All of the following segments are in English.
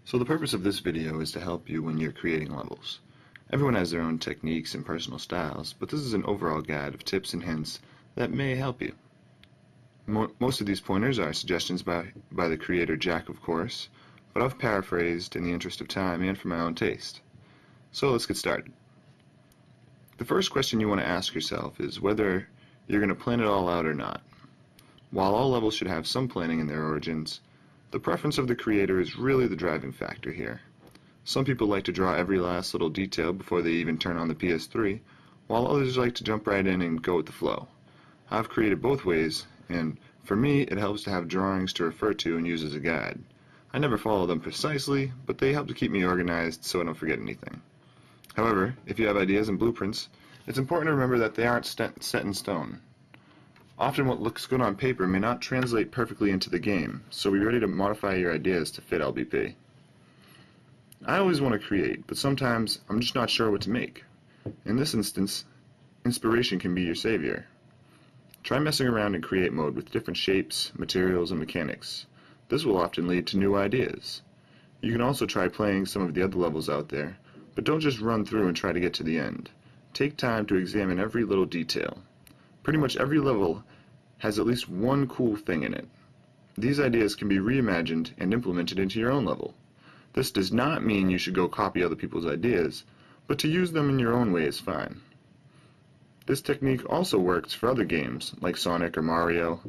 So the purpose of this video is to help you when you're creating levels. Everyone has their own techniques and personal styles, but this is an overall guide of tips and hints that may help you. Most of these pointers are suggestions by the creator Jack, of course, but I've paraphrased in the interest of time and for my own taste. So let's get started. The first question you want to ask yourself is whether you're going to plan it all out or not. While all levels should have some planning in their origins, the preference of the creator is really the driving factor here. Some people like to draw every last little detail before they even turn on the PS3, while others like to jump right in and go with the flow. I've created both ways, and for me it helps to have drawings to refer to and use as a guide. I never follow them precisely, but they help to keep me organized so I don't forget anything. However, if you have ideas and blueprints, it's important to remember that they aren't set in stone. Often what looks good on paper may not translate perfectly into the game, so be ready to modify your ideas to fit LBP. I always want to create, but sometimes I'm just not sure what to make. In this instance, inspiration can be your savior. Try messing around in create mode with different shapes, materials, and mechanics. This will often lead to new ideas. You can also try playing some of the other levels out there, but don't just run through and try to get to the end. Take time to examine every little detail. Pretty much every level has at least one cool thing in it. These ideas can be reimagined and implemented into your own level. This does not mean you should go copy other people's ideas, but to use them in your own way is fine. This technique also works for other games, like Sonic or Mario.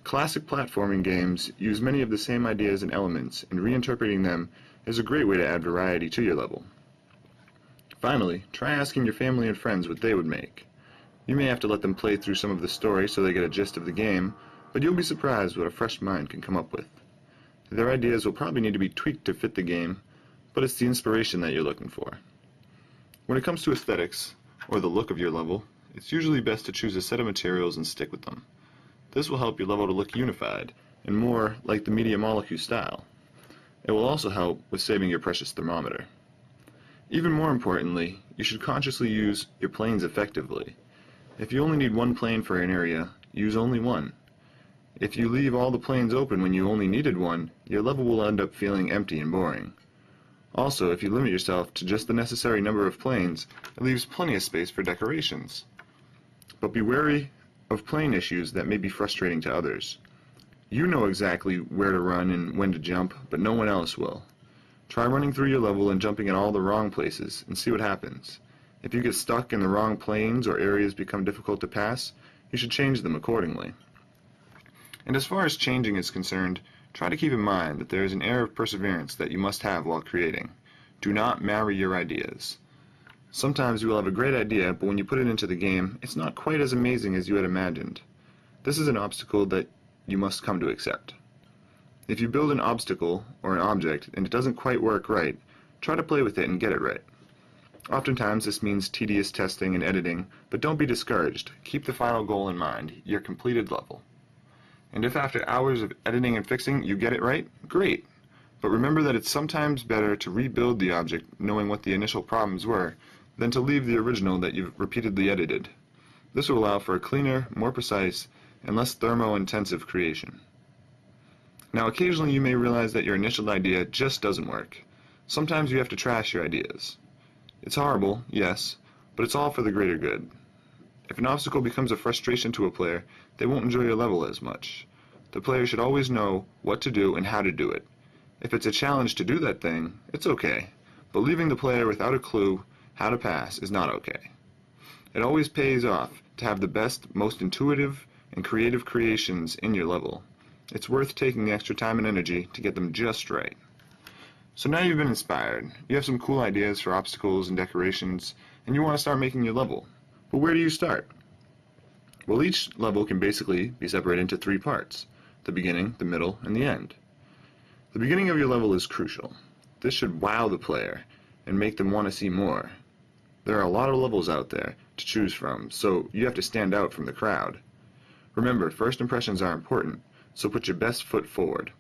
Classic platforming games use many of the same ideas and elements, and reinterpreting them is a great way to add variety to your level. Finally, try asking your family and friends what they would make. You may have to let them play through some of the story so they get a gist of the game, but you'll be surprised what a fresh mind can come up with. Their ideas will probably need to be tweaked to fit the game, but it's the inspiration that you're looking for. When it comes to aesthetics, or the look of your level, it's usually best to choose a set of materials and stick with them. This will help your level to look unified, and more like the Media Molecule style. It will also help with saving your precious thermometer. Even more importantly, you should consciously use your planes effectively. If you only need one plane for an area, use only one. If you leave all the planes open when you only needed one, your level will end up feeling empty and boring. Also, if you limit yourself to just the necessary number of planes, it leaves plenty of space for decorations. But be wary of plane issues that may be frustrating to others. You know exactly where to run and when to jump, but no one else will. Try running through your level and jumping in all the wrong places, and see what happens. If you get stuck in the wrong planes or areas become difficult to pass, you should change them accordingly. And as far as changing is concerned, try to keep in mind that there is an air of perseverance that you must have while creating. Do not marry your ideas. Sometimes you will have a great idea, but when you put it into the game, it's not quite as amazing as you had imagined. This is an obstacle that you must come to accept. If you build an obstacle or an object and it doesn't quite work right, try to play with it and get it right. Oftentimes this means tedious testing and editing, but don't be discouraged. Keep the final goal in mind, your completed level. And if after hours of editing and fixing you get it right, great. But remember that it's sometimes better to rebuild the object knowing what the initial problems were, than to leave the original that you've repeatedly edited. This will allow for a cleaner, more precise, and less thermo-intensive creation. Now occasionally you may realize that your initial idea just doesn't work. Sometimes you have to trash your ideas. It's horrible, yes, but it's all for the greater good. If an obstacle becomes a frustration to a player, they won't enjoy your level as much. The player should always know what to do and how to do it. If it's a challenge to do that thing, it's okay, but leaving the player without a clue how to pass is not okay. It always pays off to have the best, most intuitive, and creative creations in your level. It's worth taking the extra time and energy to get them just right. So now you've been inspired, you have some cool ideas for obstacles and decorations, and you want to start making your level. But where do you start? Well, each level can basically be separated into three parts: the beginning, the middle, and the end. The beginning of your level is crucial. This should wow the player and make them want to see more. There are a lot of levels out there to choose from, so you have to stand out from the crowd. Remember, first impressions are important, so put your best foot forward.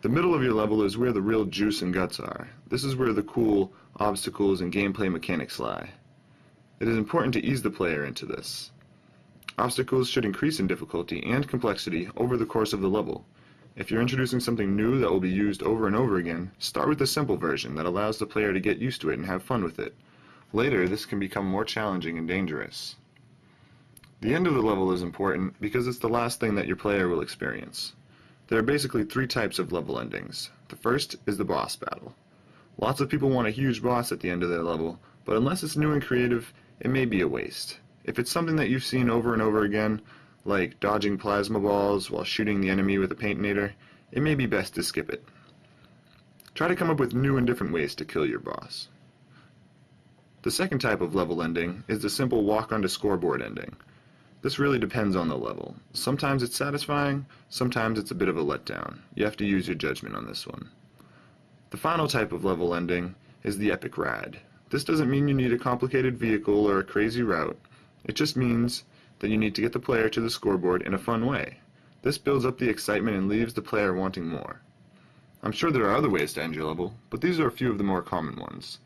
The middle of your level is where the real juice and guts are. This is where the cool obstacles and gameplay mechanics lie. It is important to ease the player into this. Obstacles should increase in difficulty and complexity over the course of the level. If you're introducing something new that will be used over and over again, start with the simple version that allows the player to get used to it and have fun with it. Later, this can become more challenging and dangerous. The end of the level is important because it's the last thing that your player will experience. There are basically 3 types of level endings. The first is the boss battle. Lots of people want a huge boss at the end of their level, but unless it's new and creative, it may be a waste. If it's something that you've seen over and over again, like dodging plasma balls while shooting the enemy with a paintinator, it may be best to skip it. Try to come up with new and different ways to kill your boss. The second type of level ending is the simple walk onto scoreboard ending. This really depends on the level. Sometimes it's satisfying, sometimes it's a bit of a letdown. You have to use your judgment on this one. The final type of level ending is the epic ride. This doesn't mean you need a complicated vehicle or a crazy route. It just means that you need to get the player to the scoreboard in a fun way. This builds up the excitement and leaves the player wanting more. I'm sure there are other ways to end your level, but these are a few of the more common ones.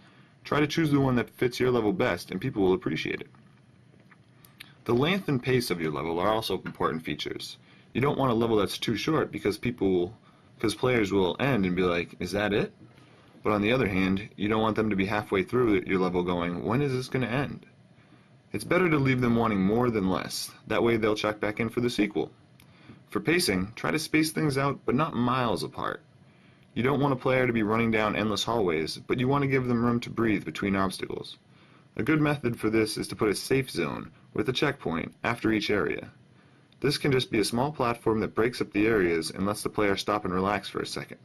Try to choose the one that fits your level best and people will appreciate it. The length and pace of your level are also important features. You don't want a level that's too short because players will end and be like, is that it? But on the other hand, you don't want them to be halfway through your level going, when is this going to end? It's better to leave them wanting more than less. That way they'll check back in for the sequel. For pacing, try to space things out, but not miles apart. You don't want a player to be running down endless hallways, but you want to give them room to breathe between obstacles. A good method for this is to put a safe zone with a checkpoint after each area. This can just be a small platform that breaks up the areas and lets the player stop and relax for a second.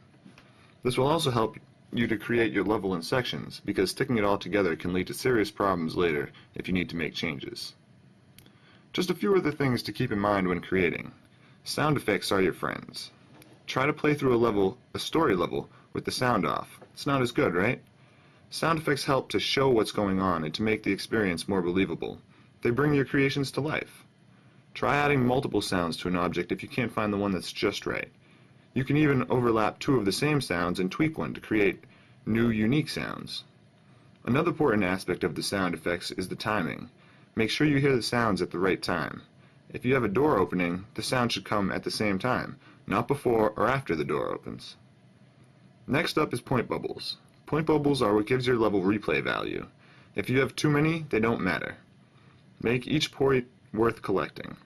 This will also help you to create your level in sections, because sticking it all together can lead to serious problems later if you need to make changes. Just a few other things to keep in mind when creating. Sound effects are your friends. Try to play through a story level, with the sound off. It's not as good, right? Sound effects help to show what's going on and to make the experience more believable. They bring your creations to life. Try adding multiple sounds to an object if you can't find the one that's just right. You can even overlap 2 of the same sounds and tweak one to create new, unique sounds. Another important aspect of the sound effects is the timing. Make sure you hear the sounds at the right time. If you have a door opening, the sound should come at the same time, not before or after the door opens. Next up is point bubbles. Point bubbles are what gives your level replay value. If you have too many, they don't matter. Make each point worth collecting.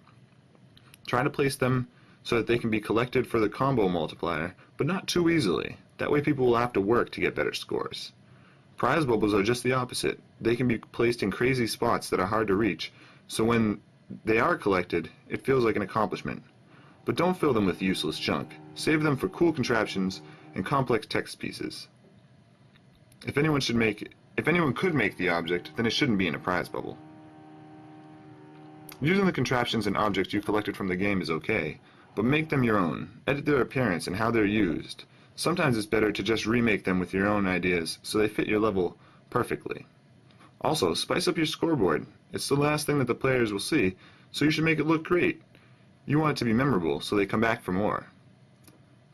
Try to place them so that they can be collected for the combo multiplier, but not too easily. That way people will have to work to get better scores. Prize bubbles are just the opposite. They can be placed in crazy spots that are hard to reach, so when they are collected, it feels like an accomplishment. But don't fill them with useless junk. Save them for cool contraptions and complex text pieces. If anyone could make the object, then it shouldn't be in a prize bubble. Using the contraptions and objects you collected from the game is okay, but make them your own. Edit their appearance and how they're used. Sometimes it's better to just remake them with your own ideas so they fit your level perfectly. Also, spice up your scoreboard. It's the last thing that the players will see, so you should make it look great. You want it to be memorable so they come back for more.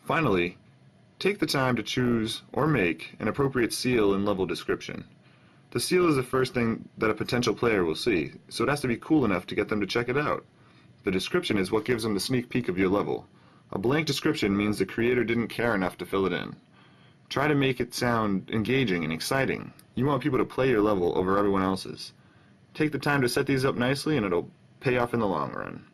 Finally, take the time to choose or make an appropriate seal and level description. The seal is the first thing that a potential player will see, so it has to be cool enough to get them to check it out. The description is what gives them the sneak peek of your level. A blank description means the creator didn't care enough to fill it in. Try to make it sound engaging and exciting. You want people to play your level over everyone else's. Take the time to set these up nicely and it'll pay off in the long run.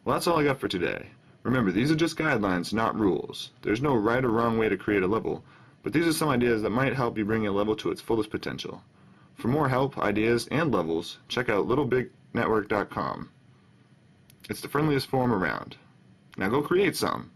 Well, that's all I got for today. Remember, these are just guidelines, not rules. There's no right or wrong way to create a level, but these are some ideas that might help you bring your level to its fullest potential. For more help, ideas, and levels, check out littlebignetwork.com. It's the friendliest forum around. Now go create some.